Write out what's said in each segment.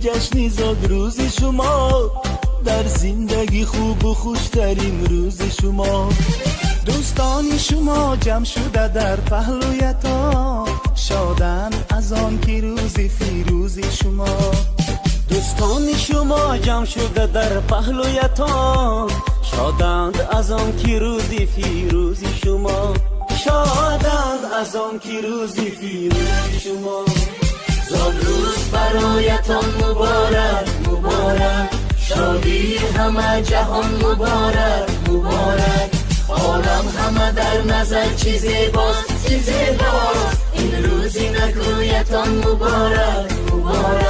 جشنی زاد روز شما، در زندگی خوب و خوشترین روز شما. دوستان شما جمع شده در پهلویتان، شادن از آن که روزی فیروزی شما. دوستان شما جمع شده در پهلویتان، شادند از آن که روزی فیروزی شما. شادند از آن که روزی فیروزی شما. زاد روز برایتان مبارک مبارک، شادی همه جهان مبارک مبارک. عالم همه در نظر چی زیباست چی زیباست، این روزی نگویتان مبارک مبارک.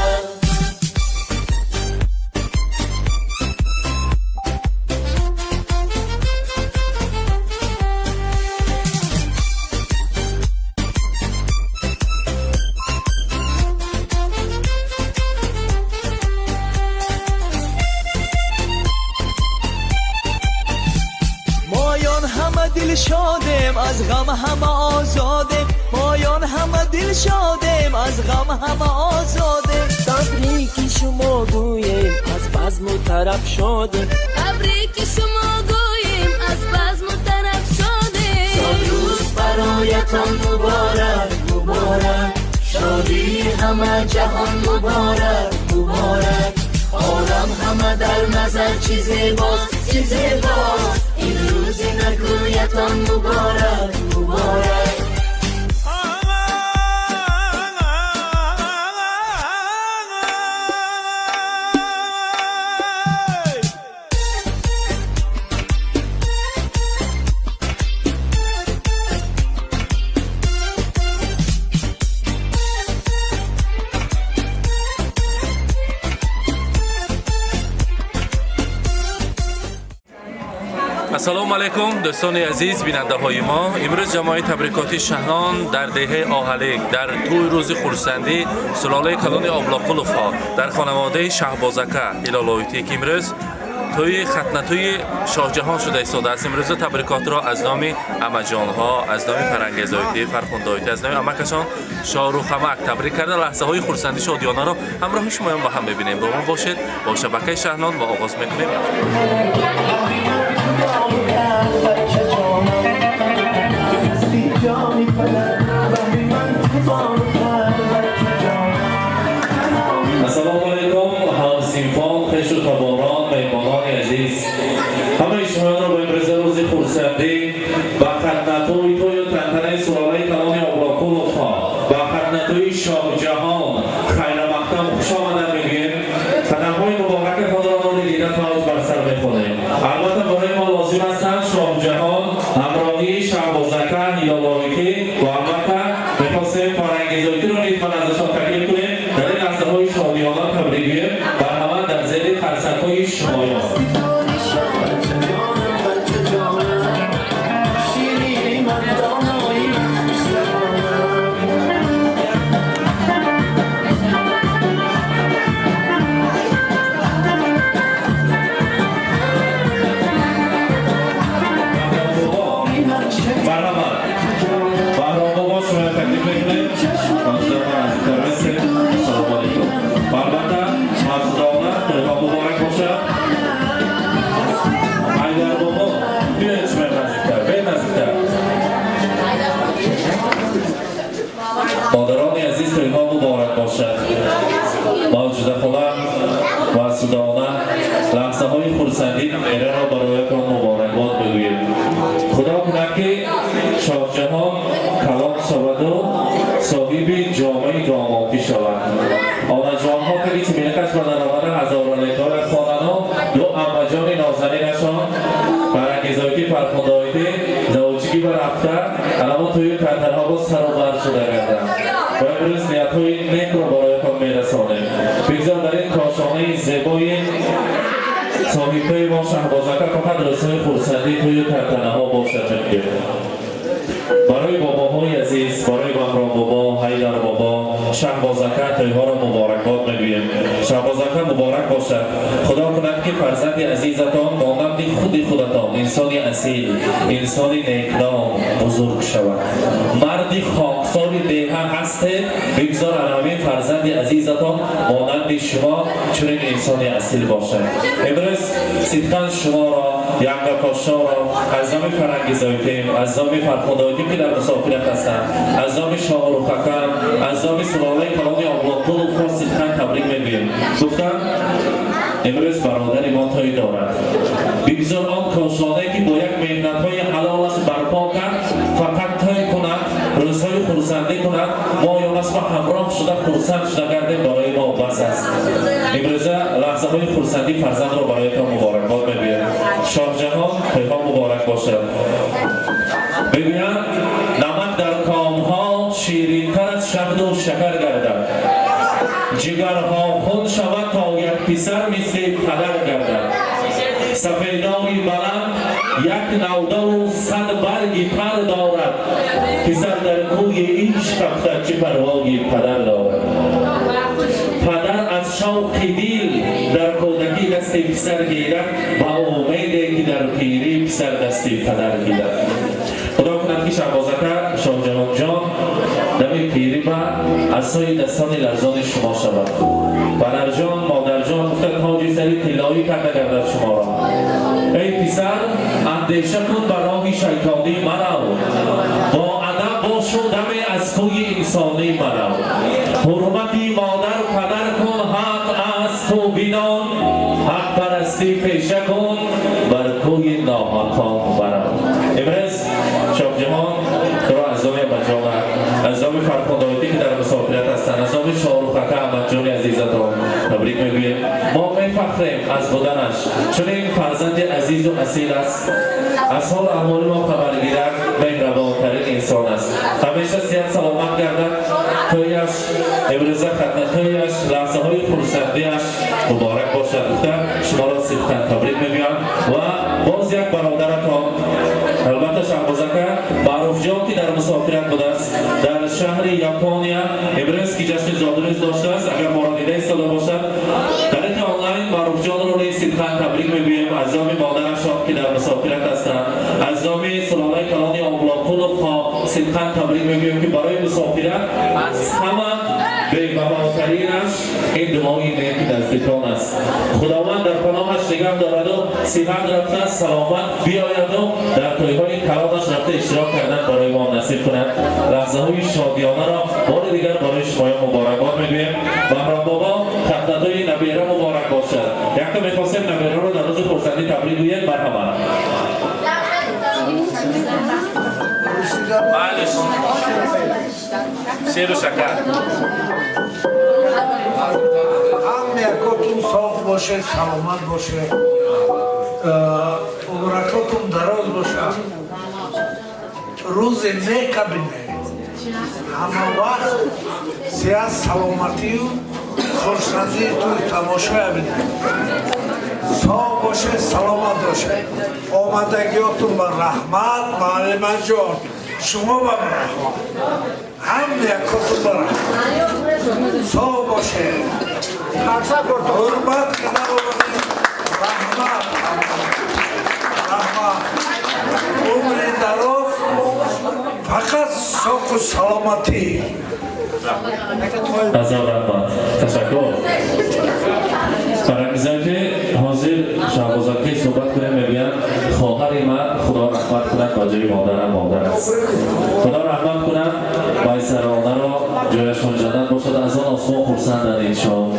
دل شادیم از غم همه آزادیم، مایان همه دل شادیم از غم همه آزادیم. تبریک شما گوییم از بزم و طرب شادیم، تبریک شما گوییم از بزم و طرب شادیم. زاد روز برایتان مبارک مبارک، شادی همه جهان مبارک مبارک. عالم همه در نظر چی زیباست چی زیباست، این روزی نگویتان مبارک مبارک. السلام علیکم دوستان عزیز بیننده های ما. امروز جماعت تبریکاتی شهران در دهه آهلیک در توی روز خورسندی سلاله کلان آبلاقلوف ها در خانواده شهبازکه هلالایتی که امروز توی ختنه شاه جهان شده ایستاده است. امروز تبریکات را از نام عمجان ها، از نام فرنگزایتی، فرخندایتی، از نام عمکشان شاهرخ عمک تبریک کرده. لحظه های خورسندی شادیانه را همراه شما با هم ببینیم. با ما باشید. با شبکه شهران و آغاز میکنیم. السلام علیکم همسیمفان، خوش و تباران، میهمانان عزیز، همه شما را به امروز روز خورسندی و ختنه‌توی توی و تنتنه سلاله کلان آبلاقلوف ها و ختنه‌توی شاه جهان خیر مقدم خوش آمده میگیم. قدم‌های مبارک خود را دیگر تا روز بر سر می‌خوریم. البته برای ما لازم است شاه جهان همراهی شهبازکه هلالایتی و البته می‌خواستیم فرنگزایتی را نیز ازشان تکلیف کنیم. در این لحظه‌های شادیانه تبریک بر همه در زیر خرسک‌های شمایان. مادران عزیز تویها مبارک باشد. موجود خودم و سودانه لحظه های خورسندی میره را برایتان مبارکباد بگوییم. خدا کند که شاه جهان کلان شود و صاحب جامعه دامادی شود. آمجان ها که بیتی میرکش و نروان هزارانکار خانانا دو امجان نازنینشان برانگیزایتی فرخندایتی زوجگی و رفته الان توی کنترها با سر و بر شده گردن و امروز نیت‌های نیک را برایتان میرسانیم. بگذار در این کاشانه زیبای صاحبه ما شهبازکه فقط رسای خورسندی توی کنترها باشد میگه. برای باباهای عزیز، برای بهرام بابا، حیدر بابا، شهبازکه تویها را مبارکباد میگوییم. شهبازکه مبارک باشد. خدا کند که فرزند عزیزتان مانند خودتان انسانی اصیل، انسانی نیکنام بزرگ شود. مردی خاکسار دیه هسته بگذار علامه فرزند عزیزتان مانند شما چنین انسانی اصیل باشد. امروز صدقاً شما را یانگا پاشا را از نام فرنگی زایتیم، از نام فرخندایتیم که در مسافرت هستند، از نام شاهرخ خاکم، از نام سلاله کلان آبلاپول و صدقاً تبریک میگوییم. گفتم امروز برادر ما تای دارد. بگذار آن کاشانه که با یک مهنت‌های حلالش برپا کرد فقط تای کند، روزهای خرسندی کند، ما یانش با همراه شده خرسند شده گردیم برای ما بس است. امروز لحظه های خرسندی فرزند را برایتان مبارکباد میگویم. شاه جهان پیغام مبارک باشد. بگویم نمک در کامها شیرین‌تر از شهد و شکر گردد، جگرها خون شود تا یک پسر مثل پدر گردد. سفیدای بلند یک نوده و صد برگی پر دارد، پسر در کوی عشق رفته چه پروای پدر دارد. پدر از شوق دل در کودکی دست پسر گیرد و امیدی که در پیری پسر دست پدر گیرد. خدا کند که شهبازکر شاه جهان جان دم پیری با از سوی دستان لرزان شما شود. پدر جان مادر جان گفته تاج سری طلایی کرده گردد شما را. ای پسر اندیشه کن بر راه شیطانی مرو، با ادب باش و دم از کوی انسانی مرو. حرمتی مادر و پدر کن حق از تو بینان، حق پرستی پیشه کن بر کوی ناحقان برو. امروز شاه جهان تو را از نام بجامه، از نام فرخندایتی که در مسافرت هستند، از نام شاهرخ خاک احمد جان عزیزتان تبریک میگوییم. ما میفخریم از بودنش، چون این فرزند عزیز و اصیل است. از حال احوال ما خبر گیرد، مهربان‌ترین انسان است. همیشه صحت سلامت گردد. تویش امروز خدمت‌هایش لحظه های خرسندی‌اش مبارک باشد. شما را صدقاً تبریک میگویم. و باز یک برادرتان البته شهبازکر معروف جان که در مسافرت بوده است در شهر یاپونیا، امروز که جشن زادروز داشته است، اگر ما را دیده ایستاده باشد در آنلاین معروف جان را صدقاً تبریک میگوییم. از نام مادرش که در مسافرت هستند، از نام سلاله کلان آبلاپول و صدقاً تبریک میگوییم که برای مسافرت از همه بی‌بهاترینش این دعای نیک نزدیکان است. خداوند در پناهش نگه دارد و صحت رفته سلامت بیاید و در توی‌های کلانش رفته اشتراک کردن برای ما نصیب کند. لحظه های شادیانه را بار دیگر برای شما مبارکباد میگوییم. بهرام بابا خدمت‌های نبیره مبارک باشد. یک می‌خواستیم نبیره رو در روز خرسندی تبریک گوییم. مرحبا. شیر و شکر. هم یکاتون صاف باشه، سلامت باشه، عمرکاتون دراز باشه، روز نیک بینه، همه وقت صحت سلامتی و خرسندی توی تماشا بینه، صاف باشه، سلامت باشه. آمدگیاتون بر رحمت، معلم جان شما بر رحمت، هم یکاتون بر رحمت، صاف باشه، حرمت کنه رحمت، عمر دراز، فقط صاف و سلامتی. از رحمت تشکر. برای حاضر شهبازکر صحبت کنیم میگویم خواهر من خدا رحمت کند با جای مادرم مادر است. خدا رحمت کند بیسرانه را جایشان جنت باشد. از آن آسمان خرسندند اینشان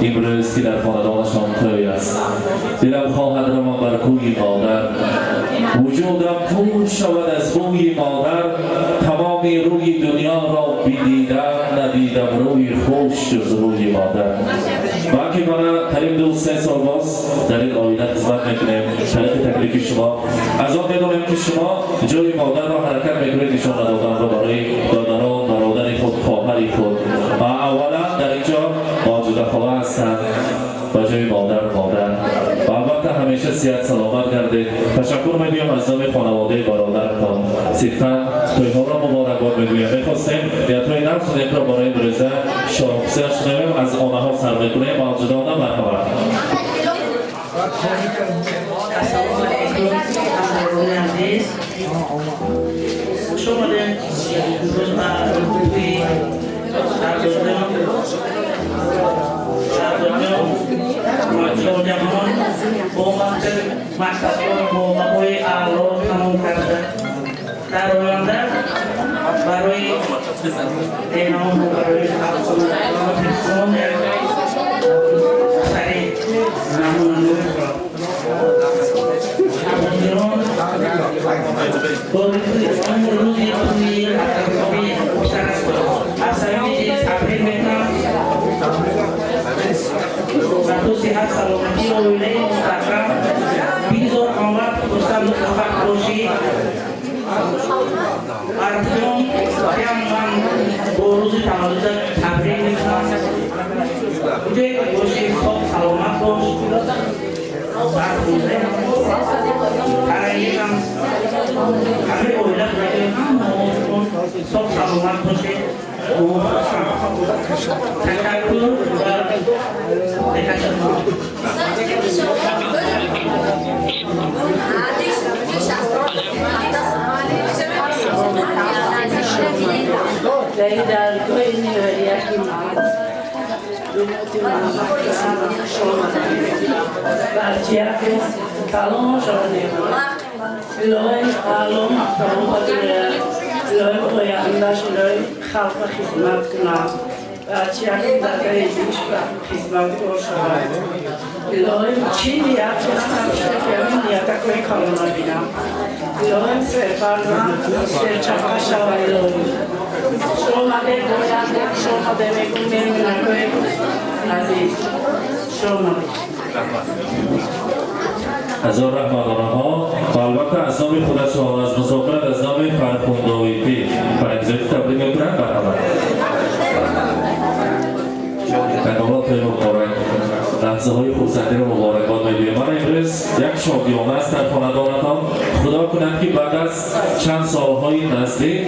امروز که در خاندانشان توی است. دلم خواهد روم بر کوی مادر، وجودم پر شود از بوی مادر. تمام روی دنیا را بدیدم، ندیدم روی خوش جز روی مادر. و که من قریب 2-3 سال باز در این آینه خدمت میکنیم طریق تکلیف شما. از آن میدونیم که شما جای مادر را حرکت میکنید نشان دادن برای دادران برادر خود، خواهر خود. و اولا در اینجا ماجده خاله هستند با جای مادر. و البته همیشه صحت سلامت گردید. تشکر میگویم از نام خانواده برادرتان. صدقاً توی‌ها را مبارکباد میگویم. میخواستیم یا توی نفس نیک را برای بروزه شاه حسین شنویم از آنها سر میکنیم. ماجدانه مرحبا. خوش آمدین. امروز من روی جوان با مکتب با مقوی اعلا تمام کرده. در آینده برای امام و برای افغانستان سریع نمونه همونجان روزی توی اطرافی اصلی تبریک میکنم و تو صحت سلامتی و ویله مستقرم بیزار آمد دوستان متفق باشی ارجون که من با روز تولد تبریک میکنم بوده باشی خوب سلامت باش بعد روزه برای یکم همه اولاد بگیم خوب سلامت باشی تشکر و dari dalgo ini hari Barciake, kalon şöyle. Loy alom kalon patire. Loy oyanda şöyle halka hizmet kına. Barciake da iş hizmet koşar. Loy Çin yapılan hamşehrimin niyata koy kalona bina. Loy seferdan serçaklaşa loy. شومده گوینده شومده میگویم نکوی عزیز شومده هزار رحمدانه ها و البته از نام خودشان از مسافرت از نام فرخونداویتی فرنگزایی تبریک میکنند برحمد تقابل خیلی مبارک لحظه های خورسندی رو مبارکباد میگویم من امروز یک شادیانه است در خاندانتان خدا کند که بعد از چند سالهای نزدیک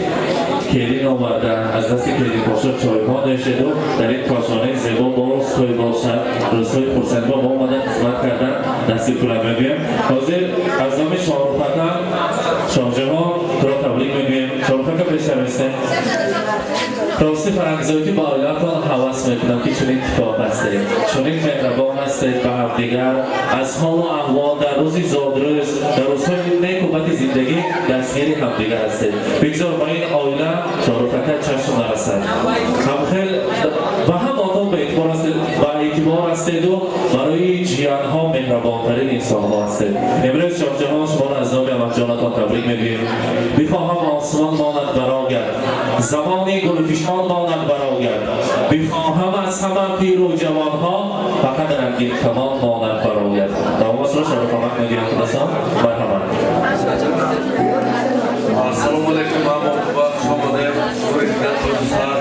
کلین آمده از دست کلین پاشا چایخان نوشید و در این کاشانه زیبا باز توی باشد روزهای خورسندی با ما آمدن خدمت کردن نصیب کنم میگویم حاضر از نام شاهرخ‌فتن شاهجهان تو را تبریک میگویم شاهرخ‌فتن پیشتر هستیم راستی فرنگزایی با عائلتان حواس میکنم که چنین اتفاق هستید چنین مهربان هستید به همدیگر از حال و احوال در روزی زادروز در روزهای نیک و بد زندگی دستگیر همدیگر هستید بگذار با این عائله شاهرخ‌فتن چشم نرسد هم خیلی و هم آدم به اعتبار هستید و برای جیانها مهربانترین انسانها هستید امروز شاهجهان شما را از نام احمدجانتان تبریک میگویم بخواهم آسمان ماند برآید زمانی گلفشان ماند برآید بخواهم از همه پیر و جوانها فقط رنگین کمان ماند برآید دعواز را شرفانک میگویم خداستان مرحبا السلام علیکم من محبوب شما داریم روی دیدن دوستان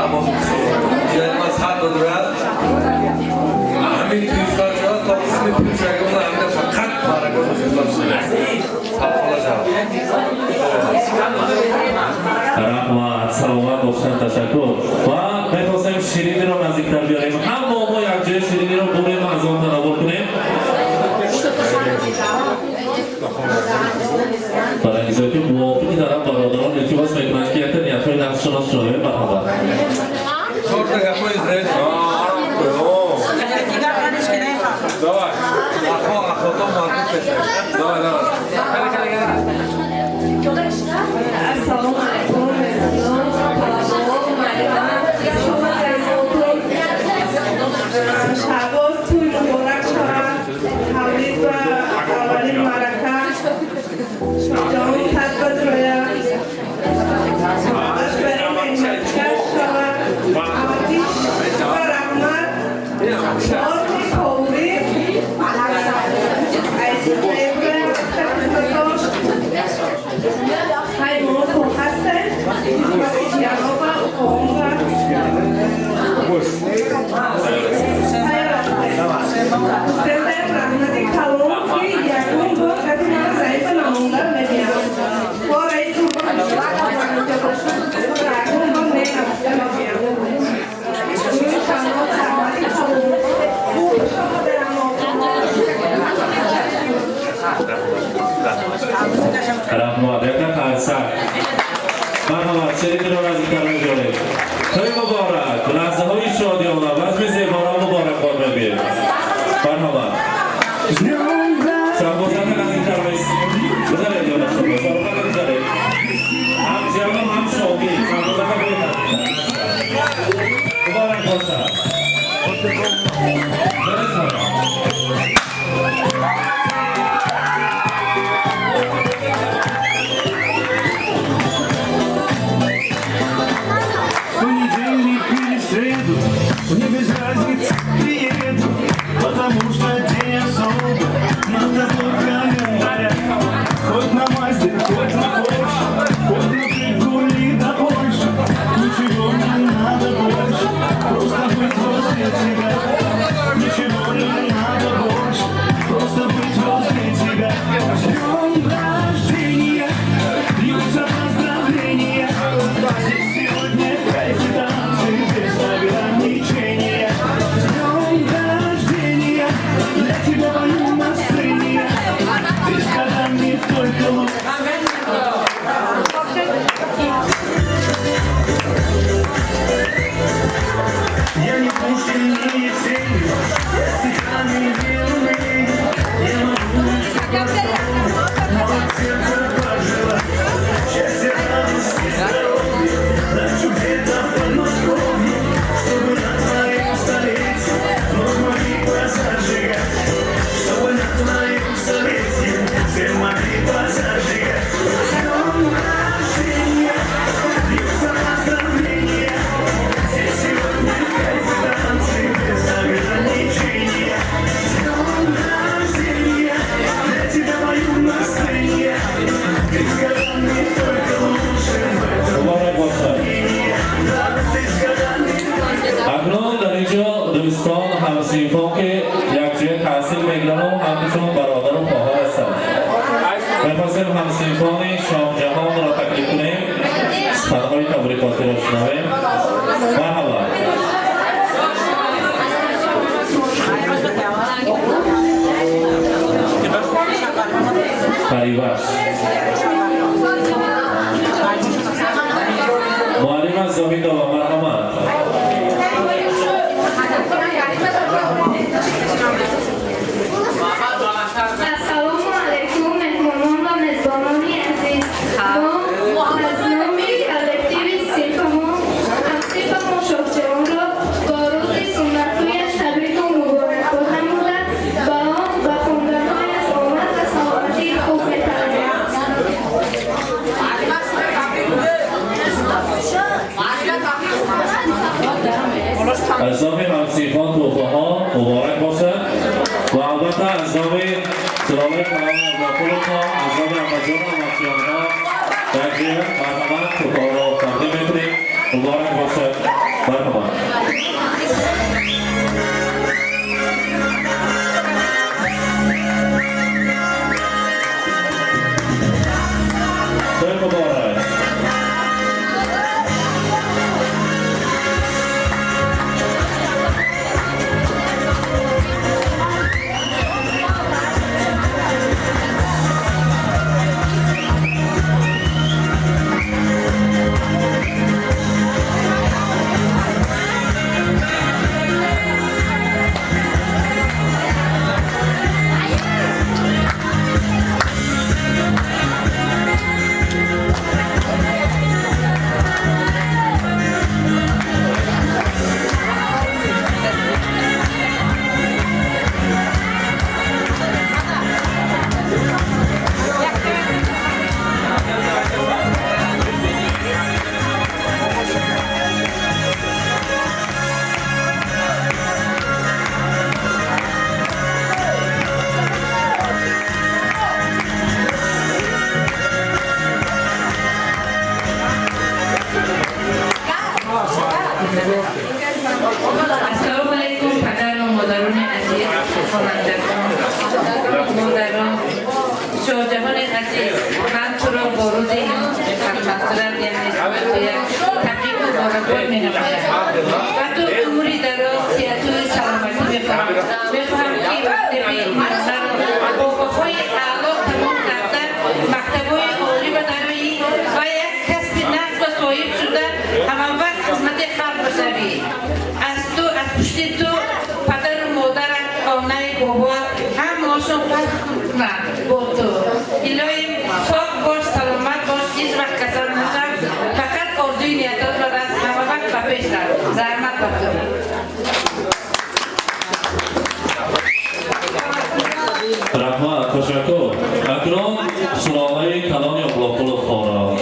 اما جلما صد دارد همین تویشات تا همین پیشگاه همین فقط برای خدمت رحمت سلامت باشند تشکر و می‌خواستیم شیرینی را نزدیکتر بیاریم هم ما یک جای شیرینی را بریم از آن تناول کنیم برای که موافقی دارم برادران التماس میکنند که یک نیت‌های نفسشناس شنایم مرحبا چهار تا گپای زرد اخواتان مربوط بشه السلام علیکم شباز توی مبارک شود تولید و اولین مرکه جان صد بدروید اشبری منشکر شود Мне без разницы, приеду, потому что день особый. Надо только говорят, хоть на Мазде, хоть на Порше, хоть на Приколе да больше. Ничего не надо больше, просто быть возле тебя. Ничего не надо больше, просто быть возле тебя. С днем рождения, бьются поздравления. Здесь сегодня кайф и танцы без ограничения. С днем рождения, для тебя пою на сцене. Ты с годами только лучше. Я не Пушкин, не Есенин, я стихами верный. Я могу но от сердца пожелать счастья, радости, здоровья. Хочу где-то в Подмосковье, чтобы на твоем столетии вновь могли глаза сжигать. Чтобы на твоем столетии все могли глаза сжигать. С днем рождения, бьются поздравления. Здесь сегодня кайф и танцы без ограничения. С днем рождения, для тебя пою на сцене. Ты с годами только лучше в этом مبارک باشد. мире. Да, ты с годами только اکنون در اینجا دوستان همسیفان که یک جای تحصیل میگیرن و همشون برادر و خواهر هستند. می‌خواستیم همسیفان شام جهان را تکلیف کنیم. سخنهای تبریکاتی را شنویم. مرحبا. خریبش معلم از زاوید و مرحمت السلام علیکم مهمانان و میزبانان عزیز. ما از نام کلکتیو صنفمان همصنف ما شاهجهان را با روز سنت‌هایش تبریک و مبارکباد نموده و آن به خواندن‌هایش آمد و سلامتی خوب می‌طلبیم. از نام همسیفان توفه ها مبارک باشد و البته از نام سلامه کلام ابراکول ها از نام امجان و مکیان ها در جه مرحمت توفه ها را تقدیم میکنیم. مبارک باشد. مرحمت. خیلی مبارک. السلام علیکم پدر و مادران عزیز، خوانندگان، مادران، شاهجهان عزیز. من تو را با روز این خدمتگزار یعنی تبریک و مبارکباد می‌نمایم و تو عمری دراز، صحت و سلامتی می‌خواهم. می‌خواهم که وقتی به این منظر با پاهای اعلی تمام کردن مکتب‌های عالی و دارایی و یک کسب نفس و صاحب شدن همان وقت خدمت خلق بشوی. از پشت تو پدر و مادرت، خانه بابا هم ماشون فرق کنند با تو. الهی پاک باش، سلامت باش، هیچ وقت کسل نشم. فقط آرزوی نیتات را از همه وقت به پیش رفت. زحمت بر تو. رحمت تشکر. اکنون سلاله کلان ابراکول خورا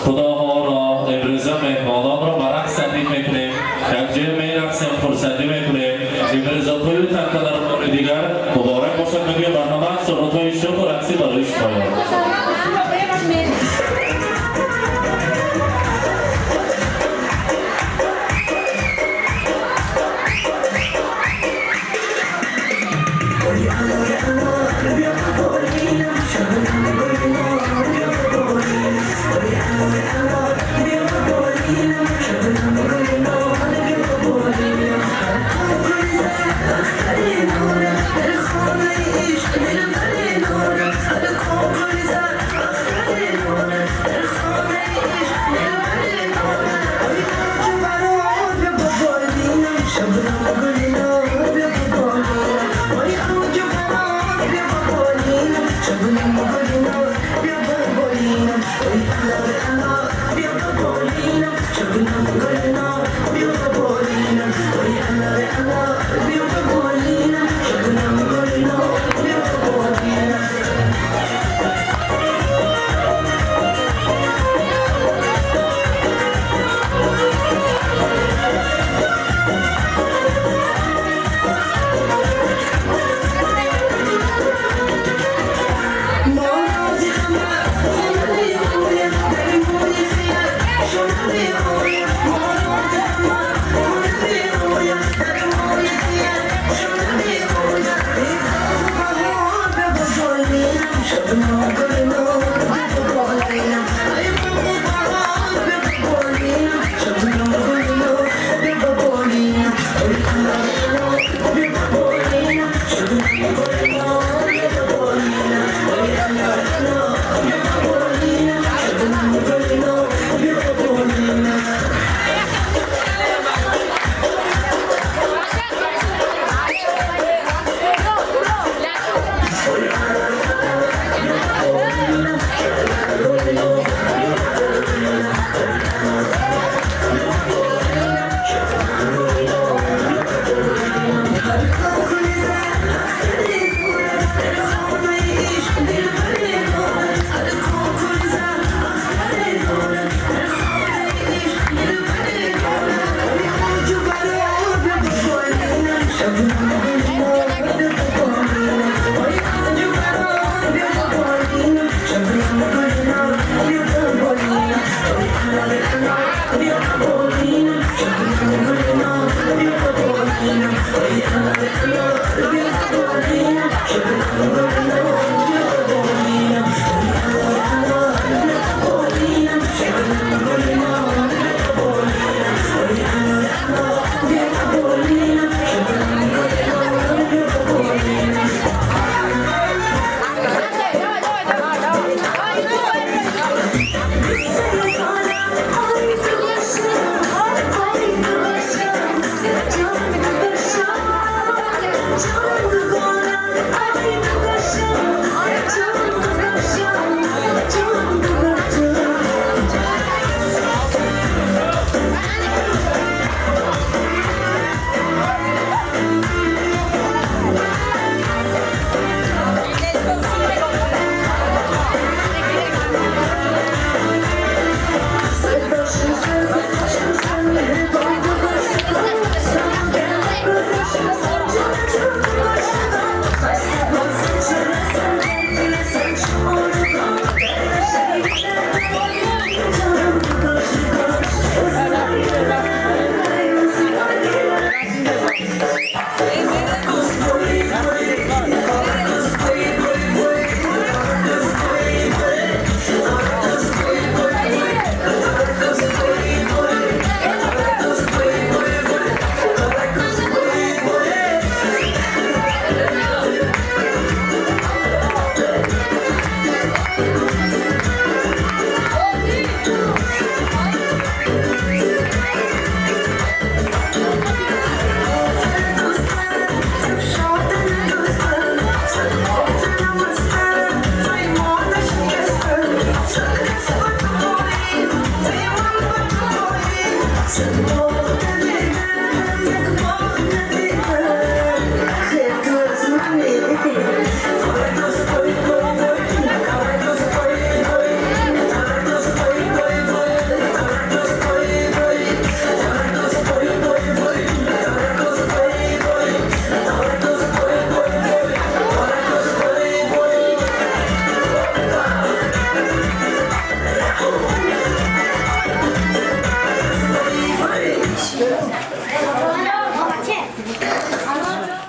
خداها را امروزه مهمانان را برعکس تبریک میکنیم. یک جای میرفت رقص هم خورسندی میکنیم. امروزات‌های و تنطنه‌های دیگر مبارک باشد میگویم. برنامه سرودهای شوق و رقصی برای پایان.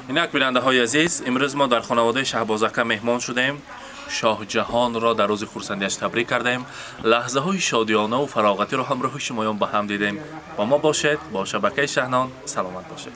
اینک بیننده های عزیز، امروز ما در خانواده شهبازکه مهمان شدیم. شاه جهان را در روز خورسندیش تبریک کردیم. لحظه های شادیانه و فراغتی را همراه شمایان با هم دیدیم. با ما باشید، با شبکه شهنان سلامت باشید.